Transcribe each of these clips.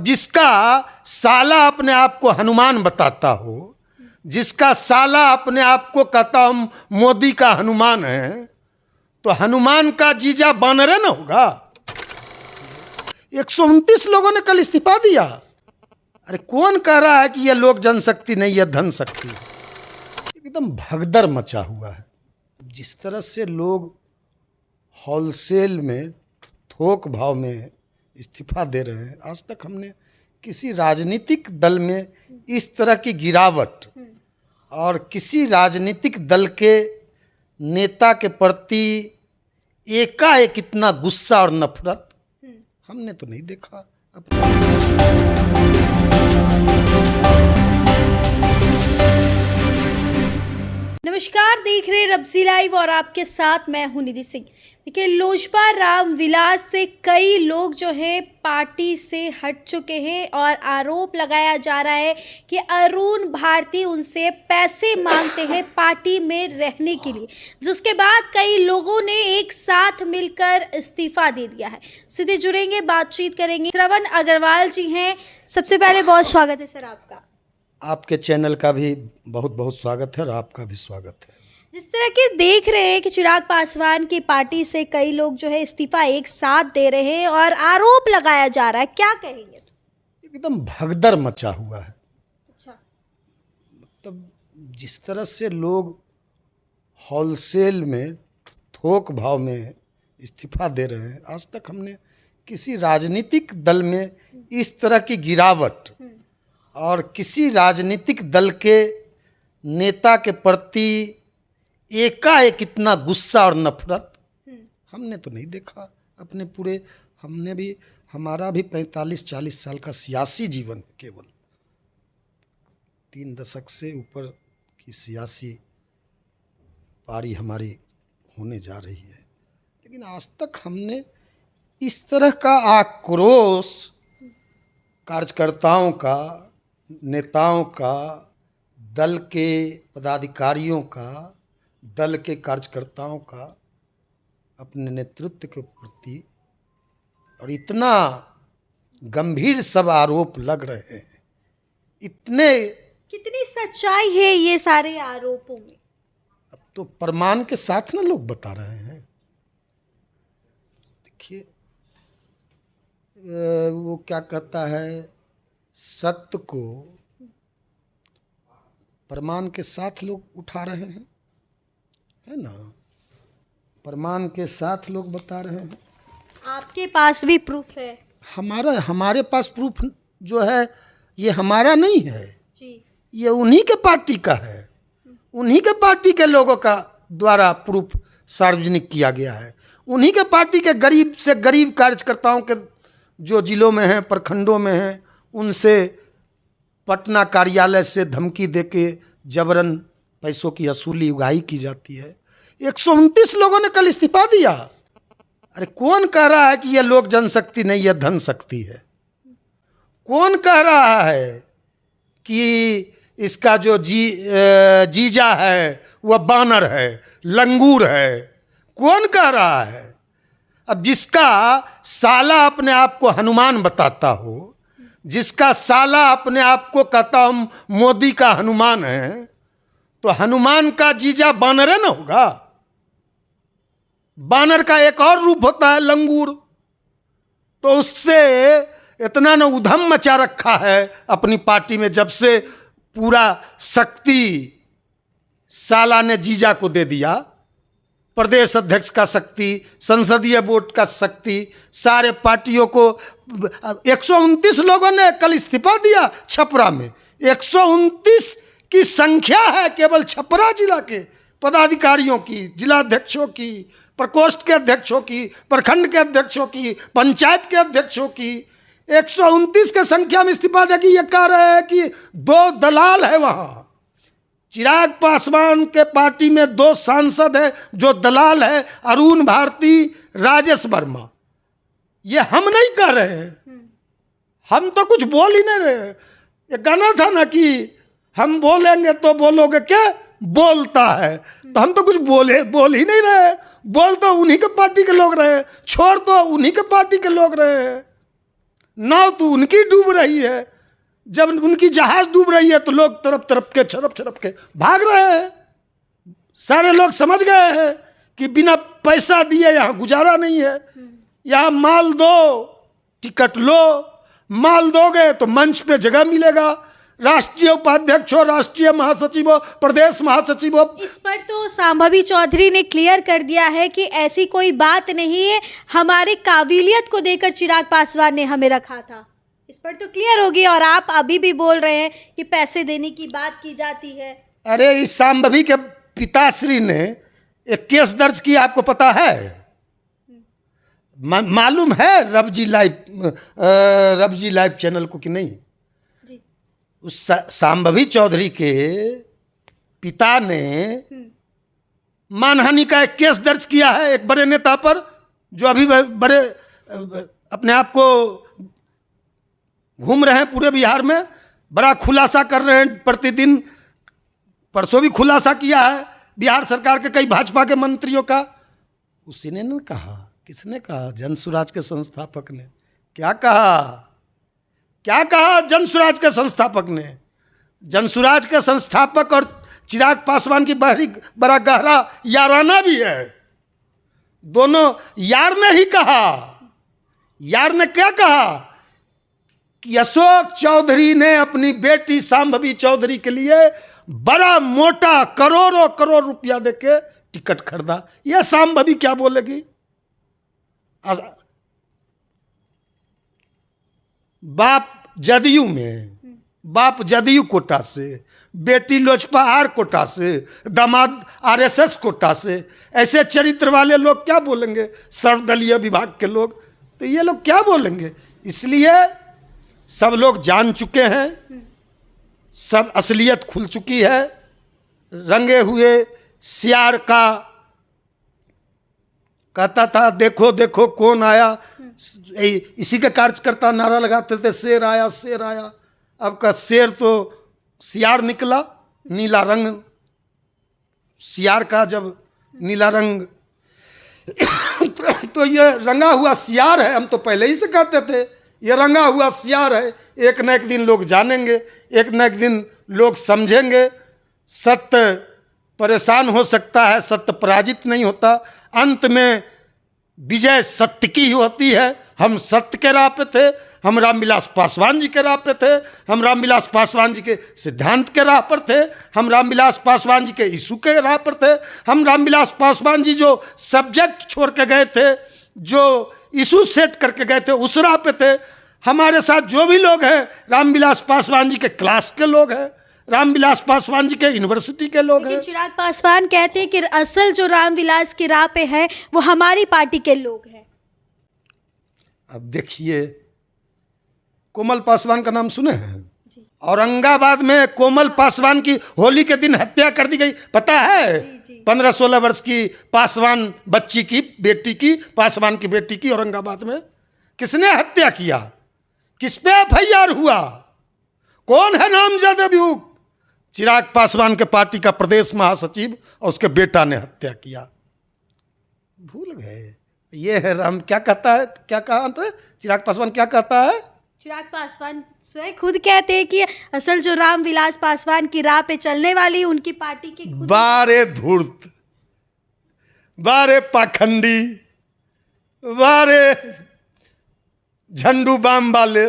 जिसका साला अपने आप को हनुमान बताता हो, जिसका साला अपने आप को कहता हम मोदी का हनुमान है, तो हनुमान का जीजा बानर ना होगा। 129 लोगों ने कल इस्तीफा दिया। अरे कौन कह रहा है कि यह लोक जनशक्ति नहीं, यह धन शक्ति है? एकदम भगदड़ मचा हुआ है। जिस तरह से लोग होलसेल में, थोक भाव में इस्तीफा दे रहे हैं, आज तक हमने किसी राजनीतिक दल में इस तरह की गिरावट और किसी राजनीतिक दल के नेता के प्रति एकाएक इतना गुस्सा और नफरत हमने तो नहीं देखा। नमस्कार, देख रहे रब्जी लाइव और आपके साथ मैं हूं निधि सिंह। देखिए, लोजपा रामविलास से कई लोग जो है पार्टी से हट चुके हैं और आरोप लगाया जा रहा है कि अरुण भारती उनसे पैसे मांगते हैं पार्टी में रहने के लिए, जिसके बाद कई लोगों ने एक साथ मिलकर इस्तीफा दे दिया है। सीधे जुड़ेंगे, बातचीत करेंगे। श्रवण अग्रवाल जी हैं। सबसे पहले बहुत स्वागत है सर आपका। आपके चैनल का भी बहुत बहुत स्वागत है और आपका भी स्वागत है। जिस तरह के देख रहे हैं कि चिराग पासवान की पार्टी से कई लोग जो है इस्तीफा एक साथ दे रहे हैं और आरोप लगाया जा रहा है, क्या कहेंगे? एकदम भगदड़ मचा हुआ है। अच्छा, मतलब जिस तरह से लोग होलसेल में, थोक भाव में इस्तीफा दे रहे हैं, आज तक हमने किसी राजनीतिक दल में इस तरह की गिरावट और किसी राजनीतिक दल के नेता के प्रति एकाएक इतना गुस्सा और नफरत हमने तो नहीं देखा। अपने पूरे हमारा भी 45-40 साल का सियासी जीवन है। केवल 3 दशक से ऊपर की सियासी पारी हमारी होने जा रही है, लेकिन आज तक हमने इस तरह का आक्रोश कार्यकर्ताओं का, नेताओं का, दल के पदाधिकारियों का, दल के कार्यकर्ताओं का अपने नेतृत्व के प्रति, और इतना गंभीर सब आरोप लग रहे हैं। इतने कितनी सच्चाई है ये सारे आरोपों में? अब तो प्रमाण के साथ ना लोग बता रहे हैं। देखिए, वो क्या कहता है, सत्य को प्रमाण के साथ लोग उठा रहे हैं, है ना? प्रमाण के साथ लोग बता रहे हैं। आपके पास भी प्रूफ है? हमारे पास प्रूफ जो है ये हमारा नहीं है जी, ये उन्हीं के पार्टी का है। उन्हीं के पार्टी के लोगों का द्वारा प्रूफ सार्वजनिक किया गया है। उन्हीं के पार्टी के गरीब से गरीब कार्यकर्ताओं के जो जिलों में हैं, प्रखंडों में हैं, उनसे पटना कार्यालय से धमकी देके जबरन पैसों की वसूली उगाही की जाती है। 129 लोगों ने कल इस्तीफा दिया। अरे कौन कह रहा है कि यह लोक जनशक्ति नहीं, यह धन शक्ति है? कौन कह रहा है कि इसका जो जीजा है वह बानर है, लंगूर है? कौन कह रहा है? अब जिसका साला अपने आप को हनुमान बताता हो, जिसका साला अपने आप को कहता हम मोदी का हनुमान है, तो हनुमान का जीजा बानर ना होगा। बानर का एक और रूप होता है लंगूर। तो उससे इतना न उधम मचा रखा है अपनी पार्टी में, जब से पूरा शक्ति साला ने जीजा को दे दिया। प्रदेश अध्यक्ष का शक्ति, संसदीय बोर्ड का शक्ति, सारे पार्टियों को 129 लोगों ने कल इस्तीफा दिया छपरा में। 129 की संख्या है केवल छपरा जिला के पदाधिकारियों की, जिलाध्यक्षों की, प्रकोष्ठ के अध्यक्षों की, प्रखंड के अध्यक्षों की, पंचायत के अध्यक्षों की। 129 के संख्या में इस्तीफा देगी। ये कह रहे हैं कि 2 दलाल है वहाँ। चिराग पासवान के पार्टी में 2 सांसद है जो दलाल है, अरुण भारती, राजेश वर्मा। ये हम नहीं कह रहे हैं, हम तो कुछ बोल ही नहीं रहे। ये गाना था ना कि हम बोलेंगे तो बोलोगे क्या, बोलता है। तो हम तो कुछ बोल ही नहीं रहे। बोल तो उन्हीं के पार्टी के लोग रहे, छोड़ तो उन्हीं के पार्टी के लोग रहे हैं। नाव तो उनकी डूब रही है। जब उनकी जहाज डूब रही है तो लोग तरफ तरफ के छरप छरप के भाग रहे हैं। सारे लोग समझ गए हैं कि बिना पैसा दिए यहाँ गुजारा नहीं है। यहाँ माल दो, टिकट लो, माल दोगे तो मंच पे जगह मिलेगा। राष्ट्रीय उपाध्यक्ष हो, राष्ट्रीय महासचिव हो, प्रदेश महासचिव हो। इस पर तो संभावी चौधरी ने क्लियर कर दिया है कि ऐसी कोई बात नहीं है, हमारे काबिलियत को देकर चिराग पासवान ने हमें रखा था। इस पर तो क्लियर होगी। और आप अभी भी बोल रहे हैं कि पैसे देने की बात की जाती है। अरे इस संभावी के पिताश्री ने एक केस दर्ज किया, आपको पता है? मालूम है रबजी लाइव चैनल को कि नहीं? जी। उस संभावी चौधरी के पिता ने मानहानि का एक केस दर्ज किया है एक बड़े नेता पर, जो अभी बड़े अपने आप को घूम रहे हैं पूरे बिहार में, बड़ा खुलासा कर रहे हैं प्रतिदिन। परसों भी खुलासा किया है बिहार सरकार के कई भाजपा के मंत्रियों का। उसी ने न कहा, किसने कहा? जनसुराज के संस्थापक ने। क्या कहा? क्या कहा जनसुराज के संस्थापक ने? जनसुराज के संस्थापक और चिराग पासवान की बड़ा गहरा याराना भी है। दोनों यार ने ही कहा। यार ने क्या कहा कि अशोक चौधरी ने अपनी बेटी संभावी चौधरी के लिए बड़ा मोटा करोड़ों करोड़ रुपया देके टिकट खरीदा। यह संभावी क्या बोलेगी? बाप जदयू में, बाप जदयू कोटा से, बेटी लोजपा आर कोटा से, दामाद आरएसएस कोटा से, ऐसे चरित्र वाले लोग क्या बोलेंगे? सर्वदलीय विभाग के लोग, तो ये लोग क्या बोलेंगे? इसलिए सब लोग जान चुके हैं, सब असलियत खुल चुकी है। रंगे हुए सियार का कहता था देखो देखो कौन आया, इसी के कार्यकर्ता नारा लगाते थे शेर आया शेर आया। अब का शेर तो सियार निकला, नीला रंग सियार का, जब नीला रंग तो ये रंगा हुआ सियार है। हम तो पहले ही से कहते थे ये रंगा हुआ सियार है। एक न एक दिन लोग जानेंगे, एक न एक दिन लोग समझेंगे। सत्य परेशान हो सकता है, सत्य पराजित नहीं होता। अंत में विजय सत्य की ही होती है। हम सत्य के राह पे थे, हम रामविलास पासवान जी के राह पे थे, हम रामविलास पासवान जी के सिद्धांत के राह पर थे, हम रामविलास पासवान जी के इशू के राह पर थे, हम रामविलास पासवान जी जो सब्जेक्ट छोड़ के गए थे, जो इशू सेट करके गए थे, उस राह पे थे। हमारे साथ जो भी लोग हैं रामविलास पासवान जी के क्लास के लोग हैं, रामविलास पासवान जी के यूनिवर्सिटी के लोग हैं। चिराग पासवान कहते हैं कि असल जो रामविलास की राह पे है वो हमारी पार्टी के लोग हैं। अब देखिए, कोमल पासवान का नाम सुने हैं? औरंगाबाद में कोमल पासवान की होली के दिन हत्या कर दी गई, पता है? 15-16 वर्ष की पासवान बच्ची की, बेटी की, पासवान की बेटी की औरंगाबाद में किसने हत्या किया? किस पे एफआईआर हुआ? कौन है नामजद अभियुक्त? चिराग पासवान के पार्टी का प्रदेश महासचिव और उसके बेटा ने हत्या किया। भूल गए? ये है राम। क्या कहता है, क्या कहा चिराग पासवान? क्या कहता है चिराग पासवान? स्वयं खुद कहते हैं कि असल जो रामविलास पासवान की राह पे चलने वाली उनकी पार्टी के खुद। बारे धूर्त, बारे पाखंडी, बारे झंडू बाम वाले,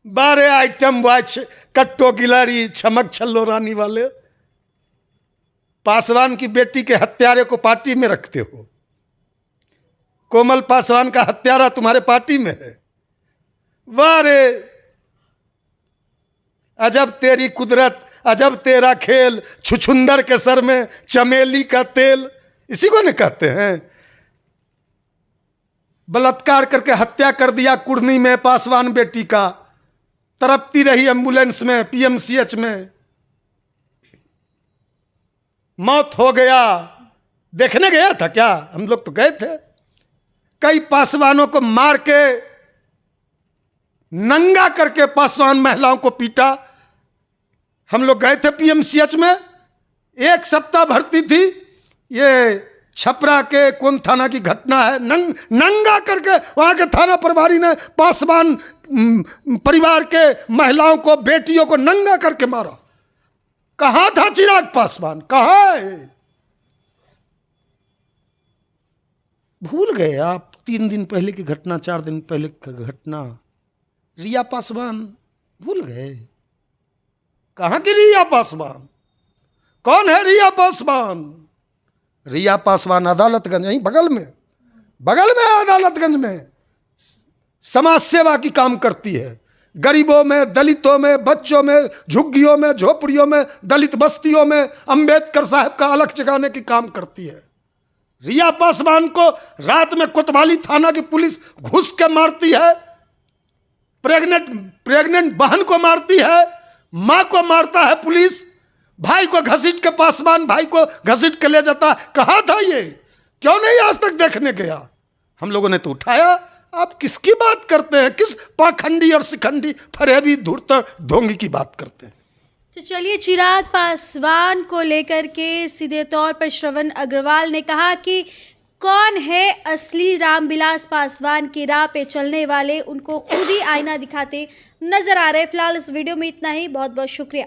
बारे आइटम वॉच, कट्टो गिलारी, छमक छल्लो रानी वाले, पासवान की बेटी के हत्यारे को पार्टी में रखते हो। कोमल पासवान का हत्यारा तुम्हारे पार्टी में है। वारे अजब तेरी कुदरत, अजब तेरा खेल, छुछुंदर के सर में चमेली का तेल, इसी को नहीं कहते हैं? बलात्कार करके हत्या कर दिया कुर्नी में पासवान बेटी का, तड़पती रही एम्बुलेंस में, पीएमसीएच में, मौत हो गया। देखने गया था क्या? हम लोग तो गए थे। कई पासवानों को मार के नंगा करके पासवान महिलाओं को पीटा। हम लोग गए थे पीएमसीएच में, 1 सप्ताह भर्ती थी। ये छपरा के कौन थाना की घटना है, नंगा करके वहां के थाना प्रभारी ने पासवान परिवार के महिलाओं को, बेटियों को नंगा करके मारा। कहां था चिराग पासवान, कहां है? भूल गए आप 3 दिन पहले की घटना, 4 दिन पहले की घटना। रिया पासवान भूल गए? कहां की रिया पासवान? कौन है रिया पासवान? रिया पासवान अदालतगंज, यहीं बगल में अदालतगंज में समाज सेवा की काम करती है। गरीबों में, दलितों में, बच्चों में, झुग्गियों में, झोपड़ियों में, दलित बस्तियों में अंबेडकर साहब का अलग जगाने की काम करती है। रिया पासवान को रात में कोतवाली थाना की पुलिस घुस के मारती है, प्रेग्नेंट बहन को मारती है, मां को मारता है पुलिस, भाई को घसीट के, पासवान भाई को घसीट के ले जाता। कहां था ये? क्यों नहीं आज तक देखने गया? हम लोगों ने तो उठाया। आप किसकी बात करते हैं? किस पाखंडी और शिखंडी फरेबी धूर्त ढोंगी की बात करते हैं? तो चलिए, चिराग पासवान को लेकर के सीधे तौर पर श्रवण अग्रवाल ने कहा कि कौन है असली रामविलास पासवान की राह पे चलने वाले, उनको खुद ही आईना दिखाते नजर आ रहे। फिलहाल इस वीडियो में इतना ही। बहुत बहुत शुक्रिया।